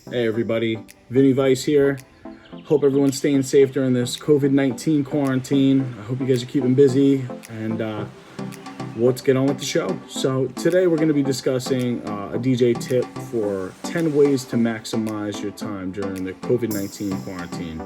Hey everybody, Vinny Vice here. Hope everyone's staying safe during this COVID-19 quarantine. I hope you guys are keeping busy, and let's get on with the show. So today we're going to be discussing a DJ tip for 10 ways to maximize your time during the COVID-19 quarantine.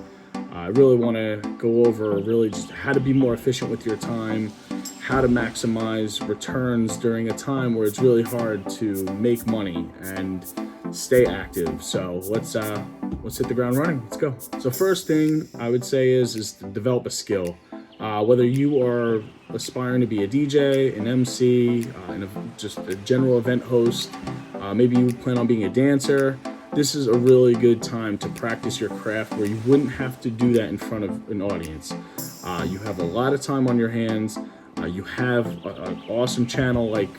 I really want to go over really just how to be more efficient with your time, how to maximize returns during a time where it's really hard to make money and stay active. So let's hit the ground running. Let's go. So first thing I would say is to develop a skill. Whether you are aspiring to be a DJ, an MC, just a general event host, maybe you plan on being a dancer, this is a really good time to practice your craft where you wouldn't have to do that in front of an audience. You have a lot of time on your hands. You have an awesome channel like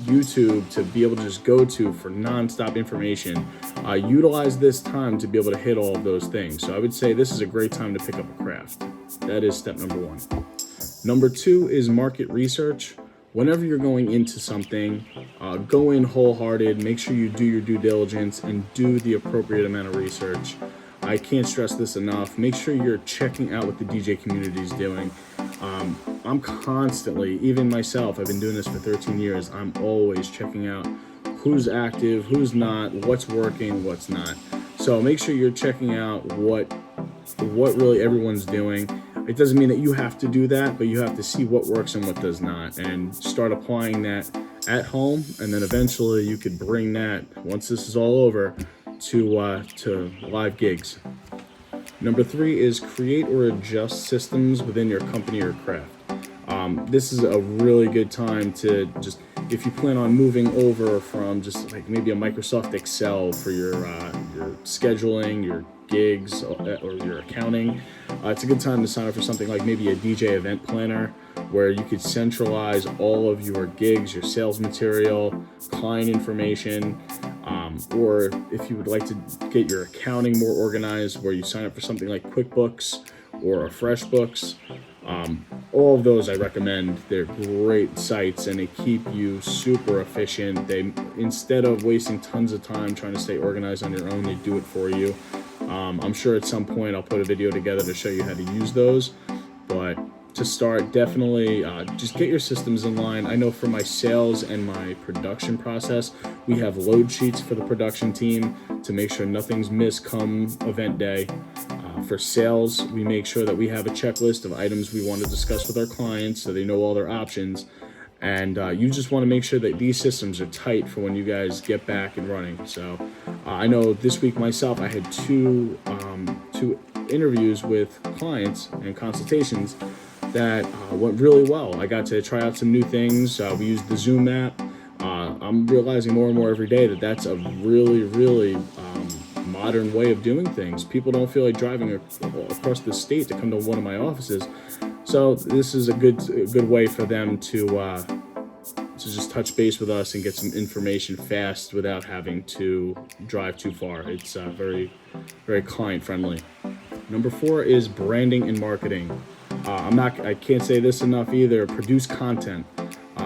YouTube to be able to just go to for nonstop information. Utilize this time to be able to hit all of those things. So I would say this is a great time to pick up a craft. That is step number one. Number two is market research. Whenever you're going into something, go in wholehearted, make sure you do your due diligence and do the appropriate amount of research. I can't stress this enough. Make sure you're checking out what the DJ community is doing. I'm constantly, even myself, I've been doing this for 13 years, I'm always checking out who's active, who's not, what's working, what's not. So make sure you're checking out what really everyone's doing. It doesn't mean that you have to do that, but you have to see what works and what does not, and start applying that at home, and then eventually you could bring that, once this is all over, to live gigs. Number three is create or adjust systems within your company or craft. This is a really good time to just, if you plan on moving over from just like maybe a Microsoft Excel for your scheduling, your gigs, or your accounting, it's a good time to sign up for something like maybe a DJEventPlanner, where you could centralize all of your gigs, your sales material, client information, or if you would like to get your accounting more organized, where you sign up for something like QuickBooks or a FreshBooks. All of those I recommend. They're great sites and they keep you super efficient. They, instead of wasting tons of time trying to stay organized on your own, they do it for you. I'm sure at some point I'll put a video together to show you how to use those, but to start, definitely just get your systems in line. I know for my sales and my production process, we have load sheets for the production team to make sure nothing's missed come event day. For sales, we make sure that we have a checklist of items we want to discuss with our clients so they know all their options. And you just want to make sure that these systems are tight for when you guys get back and running. So I know this week myself, I had two interviews with clients and consultations that went really well. I got to try out some new things. We used the Zoom app. I'm realizing more and more every day that that's a really modern way of doing things. People don't feel like driving across the state to come to one of my offices. So this is a good way for them to just touch base with us and get some information fast without having to drive too far. It's very client friendly. Number four is branding and marketing. I can't say this enough either. Produce content.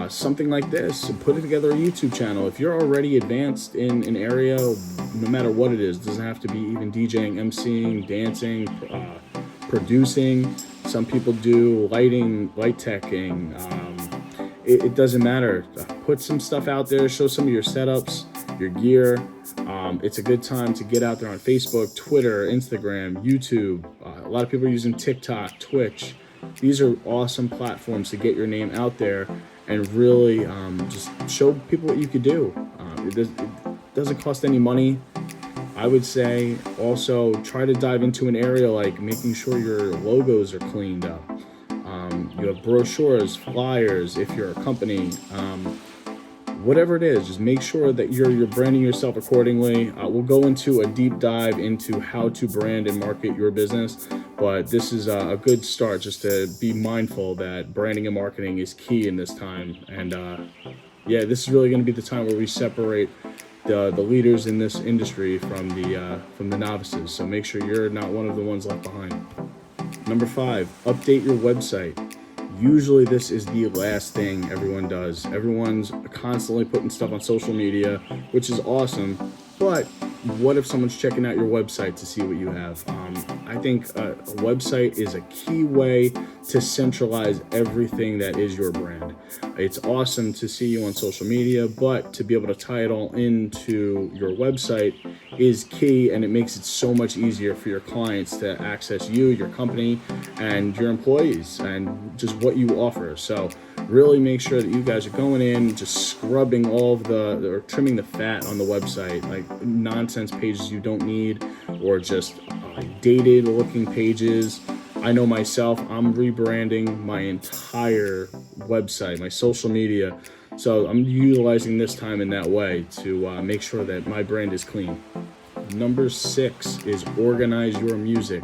Something like this, put it together a YouTube channel. If you're already advanced in an area, no matter what it is, it doesn't have to be even DJing, MCing, dancing, producing. Some people do light teching. It doesn't matter. Put some stuff out there, show some of your setups, your gear. It's a good time to get out there on Facebook, Twitter, Instagram, YouTube. A lot of people are using TikTok, Twitch. These are awesome platforms to get your name out there and really just show people what you could do. It doesn't cost any money. I would say also try to dive into an area like making sure your logos are cleaned up. You have brochures, flyers, if you're a company, whatever it is, just make sure that you're branding yourself accordingly. We'll go into a deep dive into how to brand and market your business, but this is a good start just to be mindful that branding and marketing is key in this time. And yeah, this is really going to be the time where we separate the leaders in this industry from the novices. So make sure you're not one of the ones left behind. Number five, update your website. Usually this is the last thing everyone does. Everyone's constantly putting stuff on social media, which is awesome, but what if someone's checking out your website to see what you have? I think a website is a key way to centralize everything that is your brand. It's awesome to see you on social media, but to be able to tie it all into your website is key, and it makes it so much easier for your clients to access you, your company, and your employees, and just what you offer. So really make sure that you guys are going in, just scrubbing all of or trimming the fat on the website, like nonsense pages you don't need, or just dated looking pages. I know myself, I'm rebranding my entire website, my social media. So I'm utilizing this time in that way to make sure that my brand is clean. Number 6 is organize your music.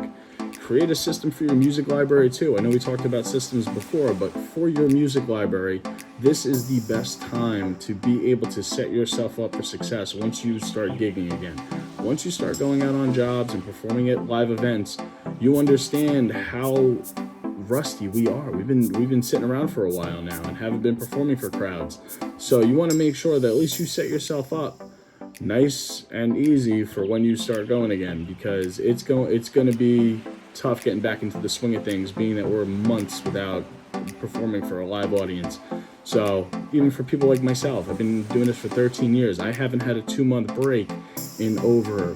Create a system for your music library too. I know we talked about systems before, but for your music library, this is the best time to be able to set yourself up for success once you start gigging again. Once you start going out on jobs and performing at live events, you understand how rusty we are. We've been sitting around for a while now and haven't been performing for crowds. So you want to make sure that at least you set yourself up nice and easy for when you start going again, because it's going to be tough getting back into the swing of things, being that we're months without performing for a live audience. So even for people like myself, I've been doing this for 13 years. I haven't had a 2-month break in over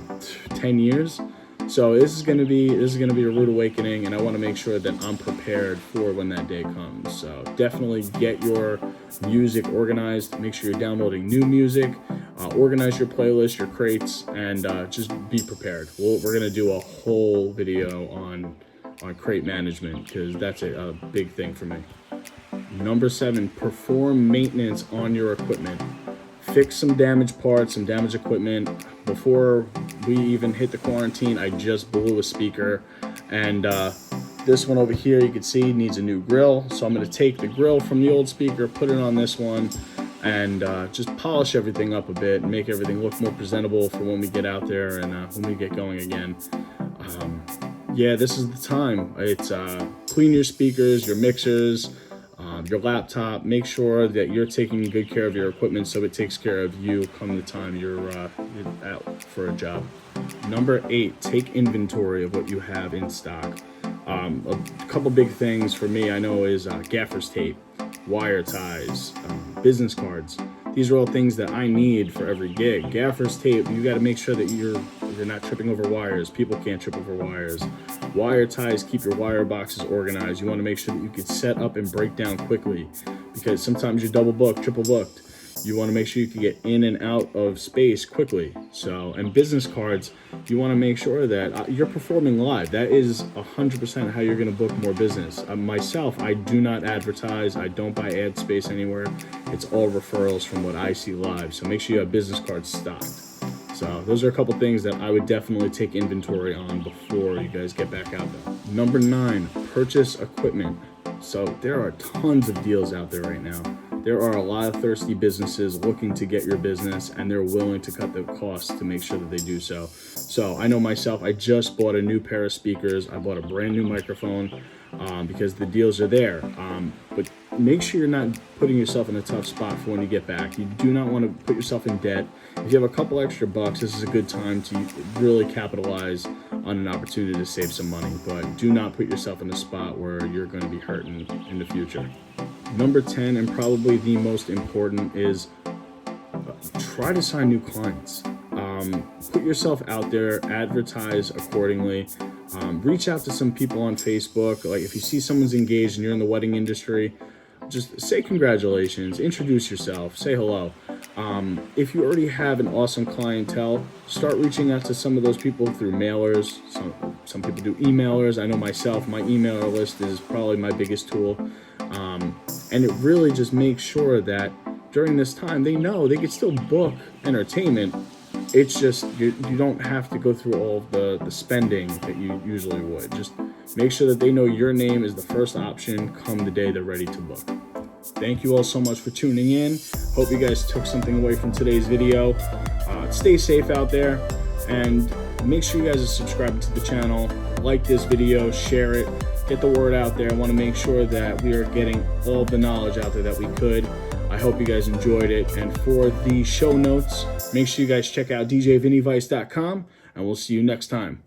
10 years. So this is going to be a rude awakening, and I want to make sure that I'm prepared for when that day comes. So definitely get your music organized. Make sure you're downloading new music. Organize your playlist, your crates, and just be prepared. We're going to do a whole video on crate management, because that's a big thing for me. Number 7, perform maintenance on your equipment. Fix some damaged parts, some damaged equipment. Before we even hit the quarantine, I just blew a speaker, and this one over here, you can see, needs a new grill. So I'm going to take the grill from the old speaker, put it on this one, and just polish everything up a bit and make everything look more presentable for when we get out there and when we get going again. Yeah, this is the time. It's clean your speakers, your mixers, your laptop. Make sure that you're taking good care of your equipment so it takes care of you come the time you're out for a job. Number 8, take inventory of what you have in stock. A couple big things for me I know is gaffer's tape, wire ties, business cards. These are all things that I need for every gig. Gaffer's tape, you got to make sure that you're not tripping over wires. People can't trip over wires. Wire ties, keep your wire boxes organized. You want to make sure that you can set up and break down quickly, because sometimes you're double booked, triple booked. You want to make sure you can get in and out of space quickly. So, and business cards, you want to make sure that you're performing live. That is 100% how you're going to book more business. Myself, I do not advertise. I don't buy ad space anywhere. It's all referrals from what I see live. So make sure you have business cards stocked. So those are a couple things that I would definitely take inventory on before you guys get back out there. Number 9, purchase equipment. So there are tons of deals out there right now. There are a lot of thirsty businesses looking to get your business, and they're willing to cut the costs to make sure that they do so. So I know myself, I just bought a new pair of speakers. I bought a brand new microphone because the deals are there. But make sure you're not putting yourself in a tough spot for when you get back. You do not want to put yourself in debt. If you have a couple extra bucks, this is a good time to really capitalize on an opportunity to save some money. But do not put yourself in a spot where you're going to be hurting in the future. Number 10, and probably the most important, is try to sign new clients. Put yourself out there, advertise accordingly. Reach out to some people on Facebook. Like if you see someone's engaged and you're in the wedding industry, just say congratulations, introduce yourself, say hello. If you already have an awesome clientele, start reaching out to some of those people through mailers. Some people do emailers. I know myself, my emailer list is probably my biggest tool. And it really just makes sure that during this time, they know they can still book entertainment. It's just, you don't have to go through all of the spending that you usually would. Just make sure that they know your name is the first option come the day they're ready to book. Thank you all so much for tuning in. Hope you guys took something away from today's video. Stay safe out there, and make sure you guys are subscribing to the channel. Like this video, share it, get the word out there. I want to make sure that we are getting all the knowledge out there that we could. I hope you guys enjoyed it. And for the show notes, Make sure you guys check out DJEventPlanner.com, and we'll see you next time.